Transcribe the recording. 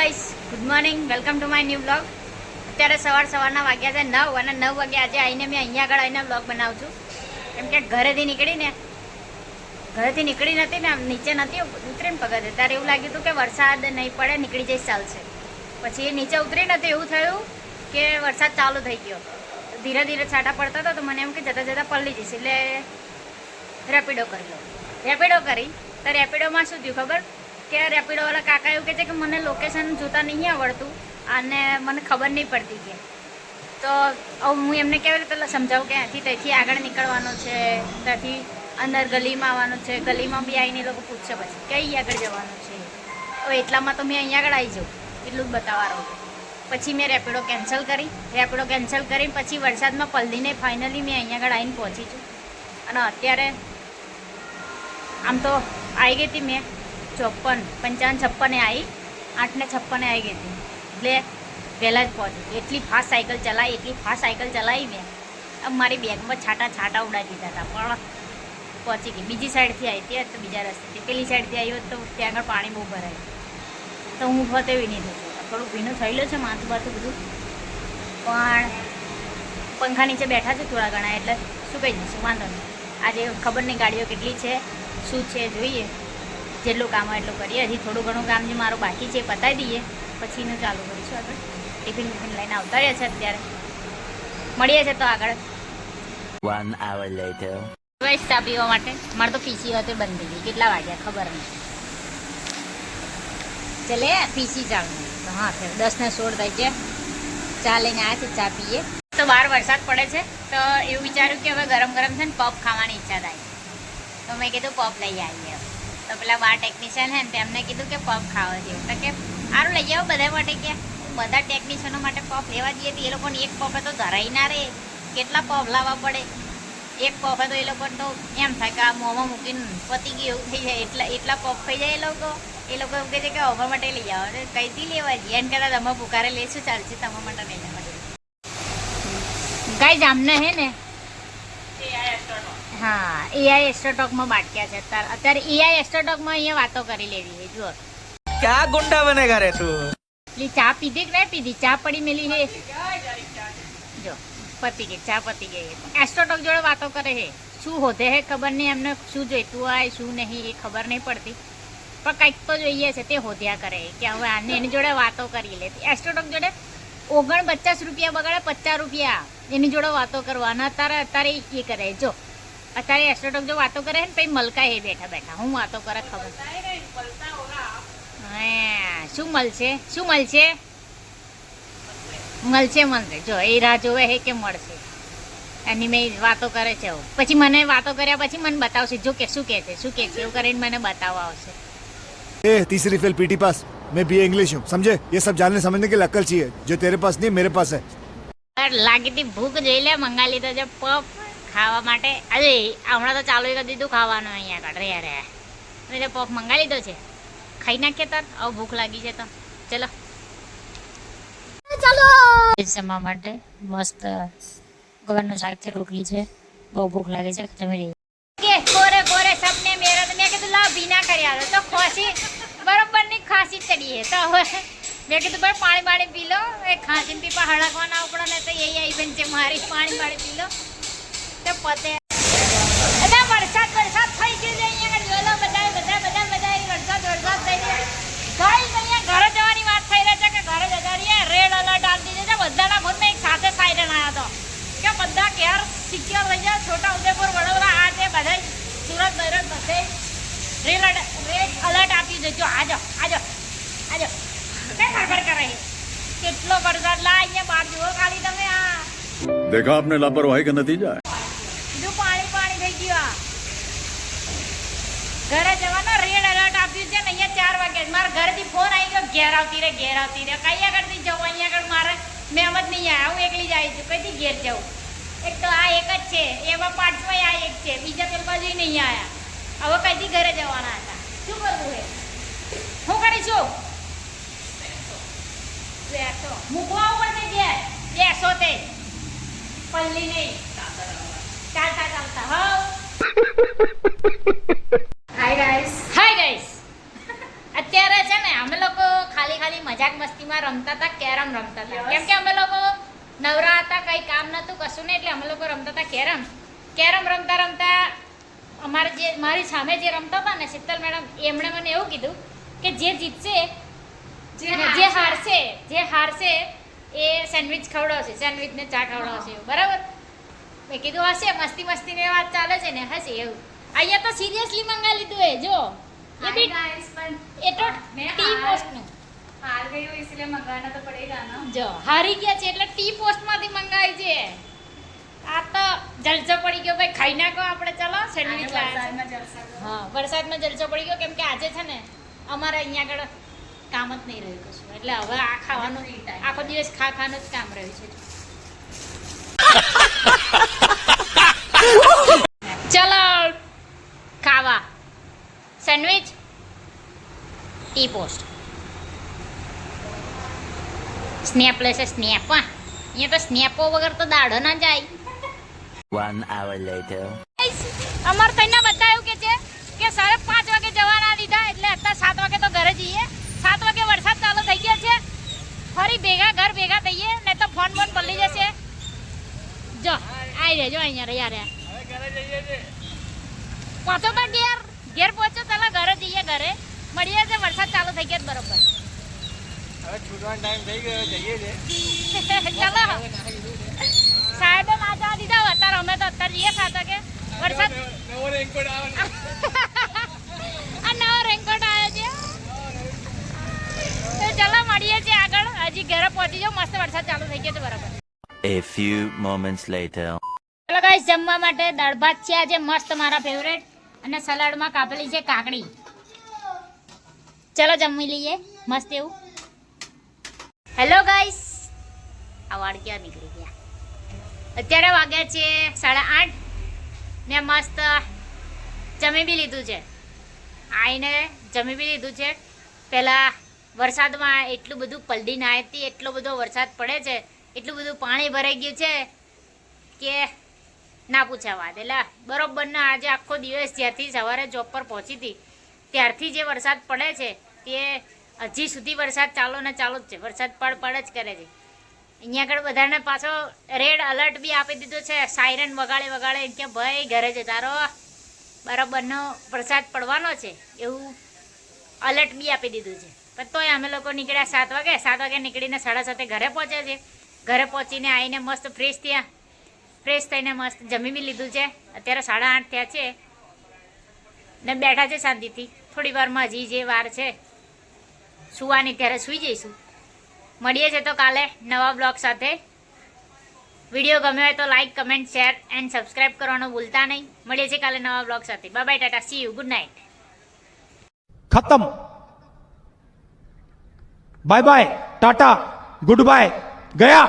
Guys, good morning, welcome to my new blog. અત્યારે સવારના વાગ્યા છે 9 અને 9 વાગે આજે આવીને મેં અહીંયા આગળ આવીને બ્લોગ બનાવું છું. કેમ કે ઘરેથી નીકળી નથી ને, નીચે નથી ઉતરીને પગથે ત્યારે એવું લાગ્યું હતું કે વરસાદ નહીં પડે, નીકળી જઈશ ચાલશે. પછી નીચે ઉતરી નથી, એવું થયું કે વરસાદ ચાલુ થઈ ગયો. ધીરે ધીરે છાંટા પડતા હતા તો મને એમ કે જતાં જતાં પલળી જઈશ, એટલે રેપિડો કરી લો. રેપિડો કરી તો રેપિડોમાં શું થયું ખબર કે રેપિડોવાળા કાકા એવું કહે છે કે મને લોકેશન જોતા નહીં આવડતું અને મને ખબર નહીં પડતી કે. તો હું એમને કેવી રીતે સમજાવું કે ત્યાંથી આગળ નીકળવાનું છે, ત્યાંથી અંદર ગલીમાં આવવાનું છે, ગલીમાં બી આવીને એ લોકો પૂછશે પછી કઈ આગળ જવાનું છે. હવે એટલામાં તો મેં અહીંયા આગળ આવી જાઉં એટલું જ બતાવવાનું. પછી મેં રેપિડો કેન્સલ કરી પછી વરસાદમાં પલળીને ફાઇનલી મેં અહીંયા આગળ આવીને પહોંચી છું. અને અત્યારે આમ તો આવી ગઈ હતી મેં 55-56 આવી, 8:56 આવી ગઈ હતી, એટલે વહેલા જ પહોંચી. એટલી ફાસ્ટ સાયકલ ચલાવી મેં, મારી બેગમાં છાંટા ઉડાવી દીધા હતા, પણ પહોંચી ગઈ. બીજી સાઈડથી આવી હતી તો બીજા રસ્તેથી, પેલી સાઈડથી આવી હોત તો ત્યાં આગળ પાણી બહુ ભરાય તો હું ફતેવી નહીં થતું. થોડું ભીનું થયેલું છે માથું બાથું બધું, પણ પંખા નીચે બેઠા છે થોડા ઘણા, એટલે શું કહી દઈશું, વાંધો નહીં. આજે ખબર નહીં ગાડીઓ કેટલી છે શું છે, જોઈએ જેટલું કામ હોય એટલું કરીએ. હજી થોડું ઘણું કામ જે મારું બાકી છે એ પતાવી દઈએ, પછી એનું ચાલુ કરીશું આગળ. ટિફિન લઈને આવતા રહ્યા છે, અત્યારે મળીએ છે તો આગળ. 1 hour later. ચા પીવા માટે મારે તો પીસી હતી બંધ થઈ ગઈ, કેટલા વાગ્યા ખબર નહીં. ચાલે પીસી ચાલુ, હા 10:16 થઈ છે. ચા લઈને આવ્યા છે, ચા પીએ. તો બહાર વરસાદ પડે છે તો એવું વિચાર્યું કે હવે ગરમ ગરમ છે ને પફ ખાવાની ઈચ્છા થાય, તો મેં કીધું પફ લઈ આવીએ. તો પેલા બાર ટેકનિશિયન છે ને તેમને કીધું કે પફ ખાવા જેવું, તો કે સારું લઈ આવો બધા માટે. કે બધા ટેકનિશિયનો માટે પફ લેવા જઈએ તો એ લોકોને એક પફે તો ધરાઈ ના રહે, કેટલા પફ લાવવા પડે. એક પફે તો એ લોકોને તો એમ થાય કે આ મોંમાં મૂકીને પતી ગયું એવું થઈ જાય, એટલા પફ થઈ જાય. એ લોકો એવું કહે છે કે અમારા માટે લઈ આવો, કઈથી લેવા જઈએ એને કહેતા તમે પુકારે લઈશું ચાલશે, તમારા માટે નહીં લેવા. ગાઈઝ આમને હે ને હા એઆઈ એસ્ટ્રોટોકમાં બાટક્યા છે અત્યારે એઆઈ એસ્ટ્રોટોકમાં અહીંયા વાતો કરી લેવી છે. જુઓ क्या गुंडा बनेगा रे तू? એટલે ચા પીધી કે નહીં પીધી, ચા પડી મેલી છે જો પતી ગઈ, ચા પતી ગઈ. એસ્ટ્રોટોક જોડે વાતો કરે છે, શું હોધે છે ખબર નહીં, એમને શું જોઈતું હોય શું નહીં એ ખબર નહીં પડતી, પણ કંઈક તો જોઈએ છે તે હોધ્યા કરે કે હવે આને એની જોડે વાતો કરી લે. એસ્ટ્રોટોક જોડે 49 રૂપિયા બગાડે, 50 રૂપિયા એની જોડે વાતો કરવાના. અત્યારે એ કરે જો, અત્યારે એસ્ટ્રોટોક જો વાતો કરે ને પછી મલકાય બેઠા બેઠા હું વાતો કરે ખબર. હા શું મળશે જો એ રાહ જોવે હે કે મળશે, એની મેં વાતો કરે છે. પછી મને વાતો કર્યા પછી મને બતાવશે જો કે શું કે છે એવું કરીને મને બતાવવા આવશે. तीसरी फेल पीटी पास मैं बीए इंग्लिश हूँ, समझे? ये सब जानने समझने के लिए अक्ल चाहिए, जो तेरे पास नहीं मेरे पास है. લાગી હતી ભૂખ, જોઈ લે મંગાવી લીધો છે પફ ખાવા માટે. અરે હમણાં તો ચાલુ કરી દીધું ખાવાનું અહીંયા આગળ રે એટલે પફ મંગાવી લીધો છે, ખાઈ નાખીએ તાર. હવે ભૂખ લાગી છે તો ચલો જમવા માટે મસ્ત ગવારનું શાક છે, રોટલી છે, બહુ ભૂખ લાગે છે, જમી લઈએ. કોરે સબને મેરા તો મેં કીધું લાવ ભીના કરી આવો તો ખોસી બરોબર ની ખાંસી ચડીએ તો હવે મેં કીધું ભાઈ પાણી પી લો, એ ખાંસી પીપા હળકવાના ઉપડે ને તો એ આવી બેન છે મારી, પાણી પી લો તો પતે. વરસાદ થઈ ગયો છે અહીંયા જોઈ લો, બધા વરસાદ થઈ ગયો. અહીંયા ઘરે જવાની વાત થઈ રહી છે કે ઘરે જતા રહીએ, રેડ એલર્ટ આપી દીધું છે બધાના ફોનમાં. એક સાથે સાયરન આવ્યો હતો કે બધા ઘેર સિક્યોર થઈ જાય, છોટા ઉદેપુર વડોદરા આ તે બધા સુરત બરત બધે રેડ એલર્ટ આપી દેજો. આજો ખબર કરે કેટલો વરસાદ લા અહીંયા બહાર જુઓ ખાલી તમે. આ देखा आपने लापरवाही का नतीजा है. બીજું પાણી થઈ ગયું. ઘરે જવાનો રેડ એલર્ટ આપ્યું છે ને અહીંયા 4 વાગે મારા ઘરેથી ફોન આવી ગયો, ઘેર આવતી રહે કઈ આગળથી જવું, અહીંયા આગળ મારે મેં જ નહીં આવ્યા, હું એકલી જ આવી છું, કઈથી ઘેર જવું. એક તો આ એક જ છે, એમાં 5 આ એક છે, બીજા પેલ બાજુ નહીં આવ્યા. હવે કઈથી ઘરે જવાના હતા, શું કરવું હે, શું કરીશું? મૂકવા ઉપર છે ઘેર બેસો તે પલ્લી નહીં ચાલતા હા. હાય ગાઈસ અત્યારે છે ને અમે લોકો ખાલી મજાક મસ્તીમાં રમતા હતા, કેરમ રમતા હતા. કેમ કે અમે લોકો નવરા હતા, કઈ કામ નતું કશું નહીં, એટલે અમે લોકો રમતા હતા કેરમ રમતા રમતા અમારે જે મારી સામે જે રમતા હતા ને શીતલ મેડમ, એમણે મને એવું કીધું કે જે જીતશે જે હારશે એ સેન્ડવિચ ખવડાવશે, સેન્ડવિચ ને ચા ખવડાવશે એવું. બરાબર? મેં કીધું હશે, મસ્તી ની વાત ચાલે છે ને, હશે એવું. અહીંયા તો સિરિયસલી મંગાવી લીધું એ જો ये भी ये तो टी पोस्ट નું हार गई हो इसलिए मंगाना तो पड़ेगा ना. જો હારી ગયા છે એટલે ટી પોસ્ટ માંથી મંગાવી છે. આ તો જલસો પડી ગયો ભાઈ, ખાઈ નાખો આપણે. ચલો સેન્ડવિચ લાવ્યા वरसाद में जलसा करो. હા, વરસાદમાં જલસો પડી ગયો કેમ કે આજે છે ને અમારે અહીંયા આગળ કામ જ નહીં રહ્યું કશું, એટલે હવે આ ખાવાનું આખો દિવસ ખાવાનું જ કામ રહ્યું છે. ચલો ખાવા સેન્ડવિચ ટી પોસ્ટ. સ્નેપ લેશે સ્નેપ. અહીંયા તો સ્નેપો વગર તો દાડો ના જાય. 1 hour later. અમાર તઈના બધા એવું કે છે કે 5:30 વાગે જવાના દીધા, એટલે અત્યારે 7 વાગે તો ઘરે જઈએ. 7 વાગે વરસાદ ચાલુ થઈ ગયા છે, ફરી ઘર ભેગા થઈએ, નહીં તો ફોન પલ્લી જશે. જો આવી રહેજો અહીંયા રહ્યા પહોંચો તો ઘેર પહોંચો. ચાલો ઘરે જઈએ, ઘરે મળીએ છે. વરસાદ ચાલુ થઈ ગયા બરોબર. હવે છૂટવાનો ટાઈમ થઈ ગયો, જઈએ છે. ચાલો સાહેબે ના જવા દીધા, અત્યારે અમે તો અત્યારે જઈએ 7 વાગે. વરસાદ નવો રેનકોટ આવે. આ નવો રેનકોટ આવ્યો છે. તો ચાલો મળીએ છીએ આગળ. હજી ઘરે પહોંચી જાઓ, મસ્ત વરસાદ ચાલુ થઈ ગયો છે બરાબર. A few moments later. ચાલો ગાઈસ, જમવા માટે દાળ ભાત છે આજે મસ્ત, મારા ફેવરેટ, અને સલાડમાં કાપેલી છે કાકડી. ચલો જમી લઈએ મસ્ત એવું. હેલો ગાઈસ, આ વાળ ક્યાં નીકળી ગયા? અત્યારે વાગ્યા છે 8:30 ને મસ્ત જમી બી લીધું છે. આવીને જમી બી લીધું છે. પહેલાં વરસાદમાં એટલું બધું પલડી ના હતી, એટલો બધો વરસાદ પડે છે, એટલું બધું પાણી ભરાઈ ગયું છે કે ના પૂછા વાત. એટલે બરોબરના આજે આખો દિવસ જ્યારથી સવારે જોબ પર પહોંચી હતી ત્યારથી જે વરસાદ પડે છે તે હજી સુધી વરસાદ ચાલો ને ચાલુ જ છે. વરસાદ પડ જ કરે છે. અહીંયા આગળ બધાને પાછો રેડ અલર્ટ બી આપી દીધો છે. સાયરન વગાડે કે ભાઈ ઘરે જતા રહો, બરાબરનો વરસાદ પડવાનો છે એવું અલર્ટ બી આપી દીધું છે. પણ તોય અમે લોકો નીકળ્યા 7 વાગે. 7 વાગે નીકળીને 7:30 ઘરે પહોંચ્યા છે. ઘરે પહોંચીને આવીને મસ્ત ફ્રેશ થઈને મસ્ત જમી બી લીધું છે. અત્યારે 8:30 થયા છે ને બેઠા છે શાંતિથી. થોડી વારમાં હજી જે વાર છે સુવાની, ત્યારે સૂઈ જઈશું. મળીએ છે તો કાલે નવા બ્લોગ સાથે. વિડીયો ગમ્યો હોય તો like, comment, share and subscribe કરવાનું ભૂલતા નહીં. મળીએ છીએ કાલે નવા બ્લોગ સાથે. Bye bye, tata, see you, good night. खत्म. Bye bye, tata, goodbye, गया.